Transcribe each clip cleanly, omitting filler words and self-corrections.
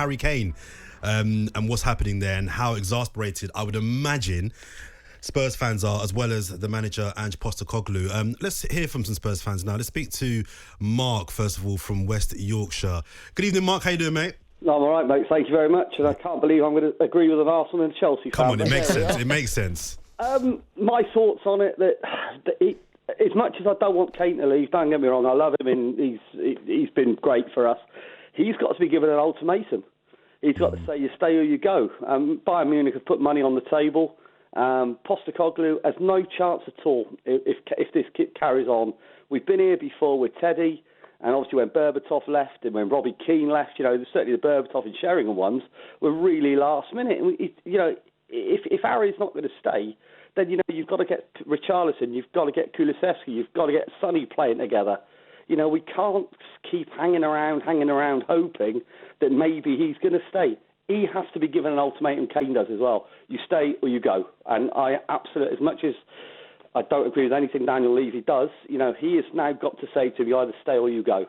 Harry Kane and what's happening there and how exasperated I would imagine Spurs fans are, as well as the manager, Ange Postecoglou. Let's hear from some Spurs fans now. Let's speak to Mark, first of all, from West Yorkshire. Good evening, Mark. How you doing, mate? No, I'm all right, mate. Thank you very much. And I can't believe I'm going to agree with an Arsenal and Chelsea fan. Come on, it makes sense. It makes sense. My thoughts on it, as much as I don't want Kane to leave, don't get me wrong, I love him and he's been great for us. He's got to be given an ultimatum. He's got to say, you stay or you go. Bayern Munich have put money on the table. Postecoglou has no chance at all if this kid carries on. We've been here before with Teddy, and obviously when Berbatov left and when Robbie Keane left, certainly the Berbatov and Sheringham ones were really last minute. And if Harry's not going to stay, then you've got to get Richarlison, you've got to get Kulusevski, you've got to get Sonny playing together. We can't keep hanging around hoping that maybe he's going to stay. He has to be given an ultimatum. Kane does as well. You stay or you go. And I absolutely, as much as I don't agree with anything Daniel Levy does, he has now got to say to me, either stay or you go.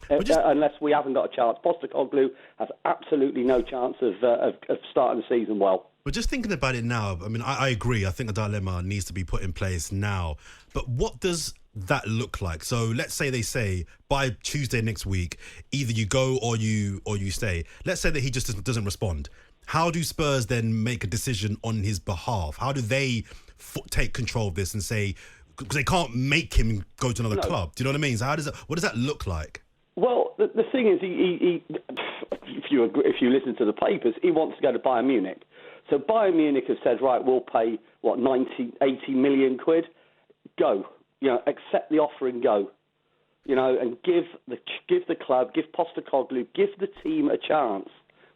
Unless we haven't got a chance. Postecoglou has absolutely no chance of starting the season well. But just thinking about it now, I mean, I agree. I think a dilemma needs to be put in place now. But what does that look like? So let's say they say by Tuesday next week, either you go or you stay. Let's say that he just doesn't respond. How do Spurs then make a decision on his behalf? How do they take control of this and say, because they can't make him go to another club? Do you know what I mean? So what does that look like? Well, the thing is, he if you listen to the papers, he wants to go to Bayern Munich. So Bayern Munich have said, right, we'll pay, 80 million quid? Go. Accept the offer and go. And give the club, give Postecoglou, give the team a chance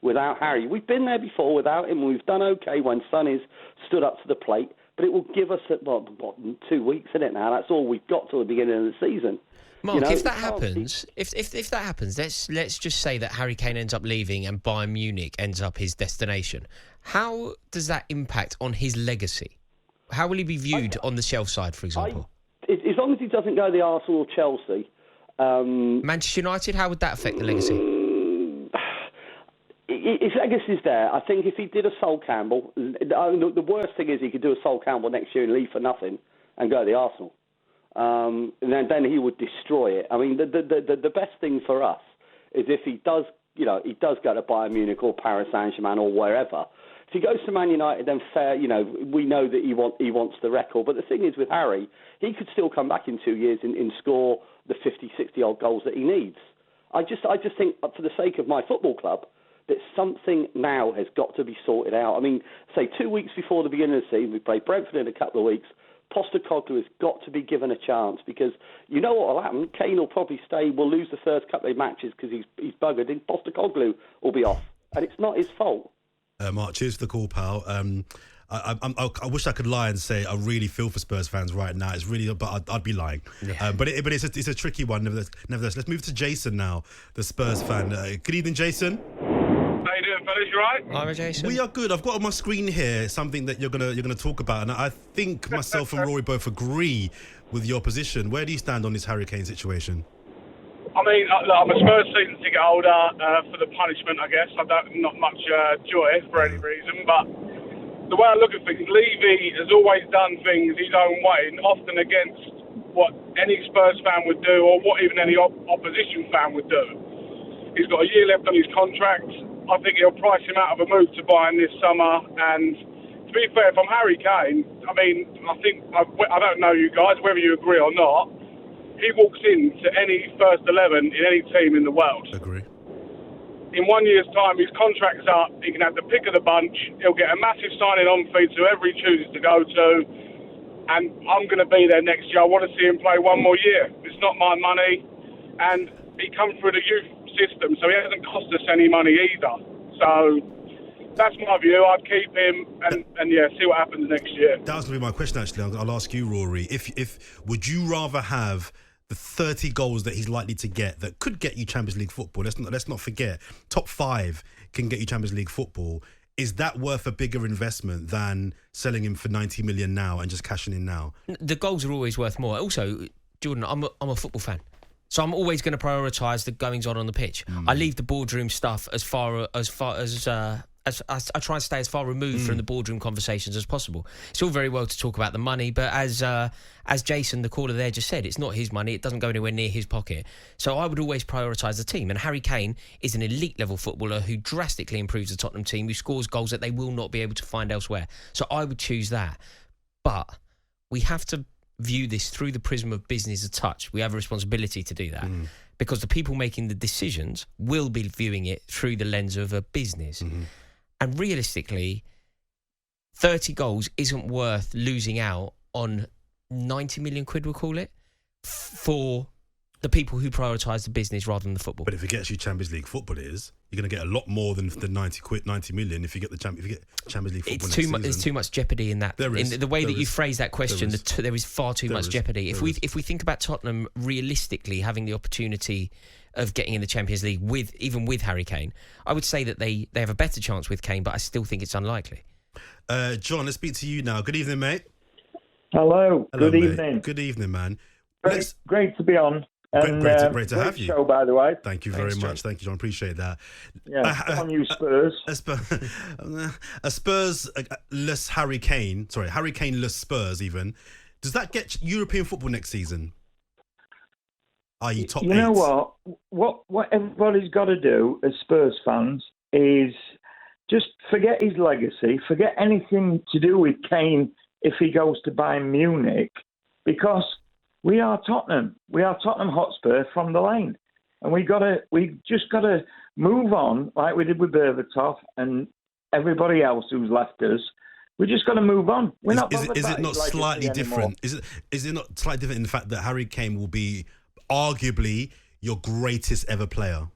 without Harry. We've been there before without him. We've done okay when Sonny's stood up to the plate. But it will give us, 2 weeks in it now. That's all we've got till the beginning of the season. Mark, if that happens, if that happens, let's just say that Harry Kane ends up leaving and Bayern Munich ends up his destination. How does that impact on his legacy? How will he be viewed on the shelf side, for example? As long as he doesn't go to the Arsenal or Chelsea. Manchester United, how would that affect the legacy? His legacy's there. I think if he did a Sol Campbell, the worst thing is he could do a Sol Campbell next year and leave for nothing and go to the Arsenal. And then he would destroy it. I mean, the best thing for us is if he does, he does go to Bayern Munich or Paris Saint-Germain or wherever. If he goes to Man United, then fair, we know that he wants the record. But the thing is with Harry, he could still come back in 2 years and score the 50, 60 odd goals that he needs. I just think, for the sake of my football club, that something now has got to be sorted out. I mean, say 2 weeks before the beginning of the season, we play Brentford in a couple of weeks. Postecoglou has got to be given a chance because you know what will happen. Kane will probably stay. We'll lose the first couple of matches because he's buggered. And Postecoglou will be off, and it's not his fault. Mark, cheers for the call, pal. I wish I could lie and say I really feel for Spurs fans right now. It's really, but I'd be lying. Yeah. But it's a tricky one. Nevertheless, let's move to Jason now, the Spurs fan. Good evening, Jason. How you doing, fellas? You right? Hi, Jason. We are good. I've got on my screen here something that you're gonna talk about, and I think myself and Rory both agree with your position. Where do you stand on this Harry Kane situation? I mean, I'm a Spurs season ticket holder for the punishment, I guess. Not much joy for any reason, but the way I look at things, Levy has always done things his own way, and often against what any Spurs fan would do, or what even any opposition fan would do. He's got a year left on his contract. I think he'll price him out of a move to Bayern this summer. And to be fair, if I'm Harry Kane, I mean, I don't know you guys, whether you agree or not, he walks into any first 11 in any team in the world. Agree. In 1 year's time, his contract's up. He can have the pick of the bunch. He'll get a massive signing-on fee to whoever he chooses to go to. And I'm going to be there next year. I want to see him play one more year. It's not my money. And he comes through the youth system, so he hasn't cost us any money either. So that's my view. I'd keep him and see what happens next year. That was going to be my question, actually. I'll ask you, Rory. If would you rather have the 30 goals that he's likely to get that could get you Champions League football? Let's not forget, top 5 can get you Champions League football. Is that worth a bigger investment than selling him for 90 million now and just cashing in now? The goals are always worth more. Also, Jordan, I'm a football fan. So I'm always going to prioritise the goings on the pitch. I leave the boardroom stuff as far as I try and stay as far removed from the boardroom conversations as possible. It's all very well to talk about the money, but as Jason, the caller there, just said, it's not his money. It doesn't go anywhere near his pocket. So I would always prioritise the team. And Harry Kane is an elite-level footballer who drastically improves the Tottenham team, who scores goals that they will not be able to find elsewhere. So I would choose that. But we have to view this through the prism of business a touch. We have a responsibility to do that. Because the people making the decisions will be viewing it through the lens of a business. And realistically, 30 goals isn't worth losing out on 90 million quid, we'll call it, for the people who prioritise the business rather than the football. But if it gets you Champions League football, you're going to get a lot more than the 90 million if you get Champions League football next season. There's too much jeopardy in that. There is. In the way that you phrase that question, there is far too much jeopardy. If we think about Tottenham realistically having the opportunity of getting in the Champions League even with Harry Kane, I would say that they have a better chance with Kane, but I still think it's unlikely. John, let's speak to you now. Good evening, mate. Hello. Good mate. evening. Good evening, man. Great to be on. And, great to have you. Show, by the way. Thank you very much. Thank you, John. Appreciate that. Yeah, on you Spurs. A Spurs-less Harry Kane. Sorry, Harry Kane-less Spurs even. Does that get European football next season? i.e. top 8? You know what everybody's got to do as Spurs fans is just forget his legacy, forget anything to do with Kane if he goes to Bayern Munich, because we are Tottenham. We are Tottenham Hotspur from the lane. And we just got to move on like we did with Berbatov and everybody else who's left us. We just got to move on. Is it not slightly different? Is it not slightly different in the fact that Harry Kane will be arguably your greatest ever player?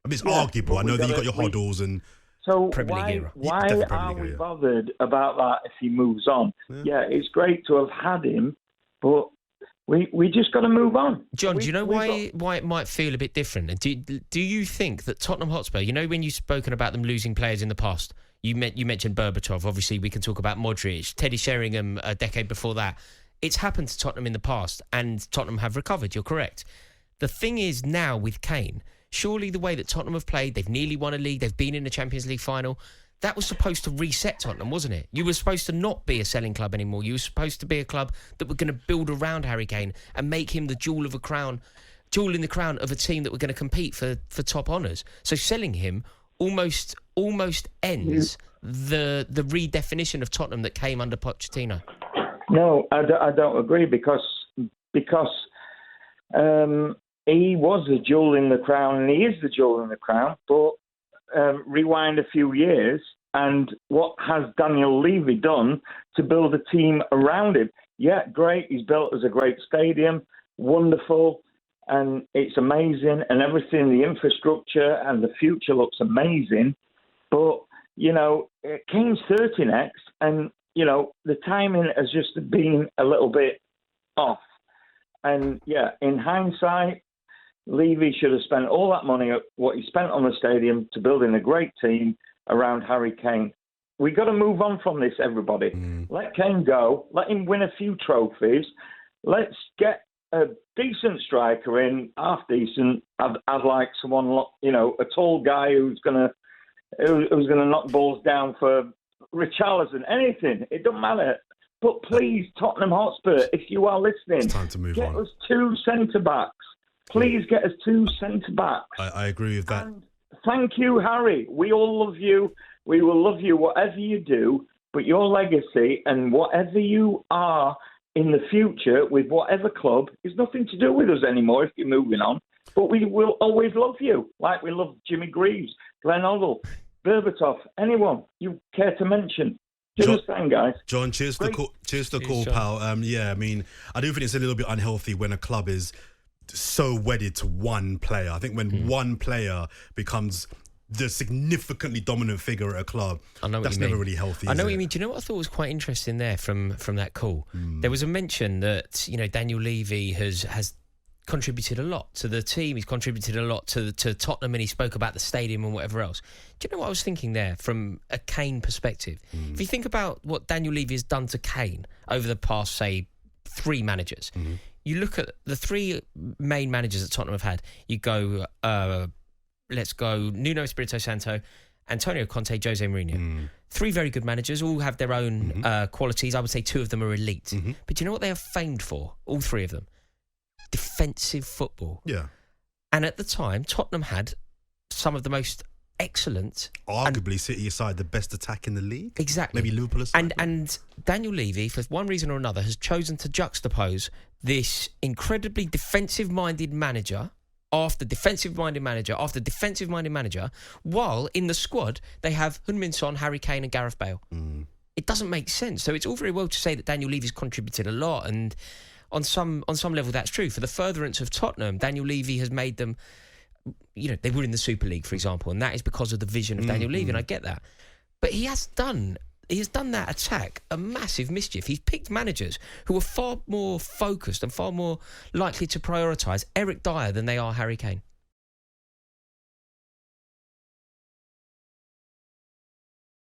I mean, it's arguable. I know that you've got your Hoddles and... So Premier why are we bothered about that if he moves on? Yeah, it's great to have had him, but we just got to move on. John, do you know why it might feel a bit different? Do you think that Tottenham Hotspur, you know, when you've spoken about them losing players in the past, you mentioned Berbatov, obviously we can talk about Modric, Teddy Sheringham a decade before that. It's happened to Tottenham in the past and Tottenham have recovered, you're correct. The thing is now with Kane, surely the way that Tottenham have played, they've nearly won a league, they've been in the Champions League final, that was supposed to reset Tottenham, wasn't it? You were supposed to not be a selling club anymore. You were supposed to be a club that were going to build around Harry Kane and make him the jewel in the crown of a team that were going to compete for top honours. So selling him almost ends the redefinition of Tottenham that came under Pochettino. No, I don't agree because he was the jewel in the crown and he is the jewel in the crown, but rewind a few years and what has Daniel Levy done to build a team around him? Yeah, great. He's built us a great stadium, wonderful, and it's amazing and everything, the infrastructure and the future looks amazing. But, you know, Kane's 30 next and, you know, the timing has just been a little bit off. And, yeah, in hindsight, Levy should have spent all that money, what he spent on the stadium, to building a great team around Harry Kane. We got to move on from this, everybody. Let Kane go. Let him win a few trophies. Let's get a decent striker in, half decent. I'd like someone, you know, a tall guy who's gonna knock balls down for Richarlison. Anything, it doesn't matter. But please, Tottenham Hotspur, if you are listening, it's time to move on. Get us 2 centre backs. Please get us 2 centre backs. I agree with that. And thank you, Harry. We all love you. We will love you whatever you do. But your legacy and whatever you are in the future with whatever club is nothing to do with us anymore if you're moving on. But we will always love you, like we love Jimmy Greaves, Glenn Hoddle, Berbatov, anyone you care to mention. Do you understand, guys? John, cheers for the call. Cheers to the call, pal. Yeah, I mean, I do think it's a little bit unhealthy when a club is so wedded to one player. I think when one player becomes the significantly dominant figure at a club, that's never really healthy. I know what you mean. Do you know what I thought was quite interesting there from that call? There was a mention that, you know, Daniel Levy has contributed a lot to the team. He's contributed a lot to Tottenham, and he spoke about the stadium and whatever else. Do you know what I was thinking there from a Kane perspective? If you think about what Daniel Levy has done to Kane over the past, say, 3 managers, you look at the three main managers that Tottenham have had. You go, let's go Nuno Espirito Santo, Antonio Conte, Jose Mourinho. Three very good managers, all have their own qualities. I would say two of them are elite. But do you know what they are famed for? All three of them? Defensive football. Yeah. And at the time, Tottenham had some of the most excellent... Arguably, City aside, the best attack in the league. Exactly. Maybe Liverpool aside. And Daniel Levy, for one reason or another, has chosen to juxtapose this incredibly defensive-minded manager after defensive-minded manager after defensive-minded manager, while in the squad they have Heung-min Son, Harry Kane and Gareth Bale. It doesn't make sense. So it's all very well to say that Daniel Levy's contributed a lot, and on some level that's true. For the furtherance of Tottenham, Daniel Levy has made them, they were in the Super League, for example, and that is because of the vision of Daniel Levy, and I get that. But he has done that attack a massive mischief. He's picked managers who are far more focused and far more likely to prioritise Eric Dyer than they are Harry Kane.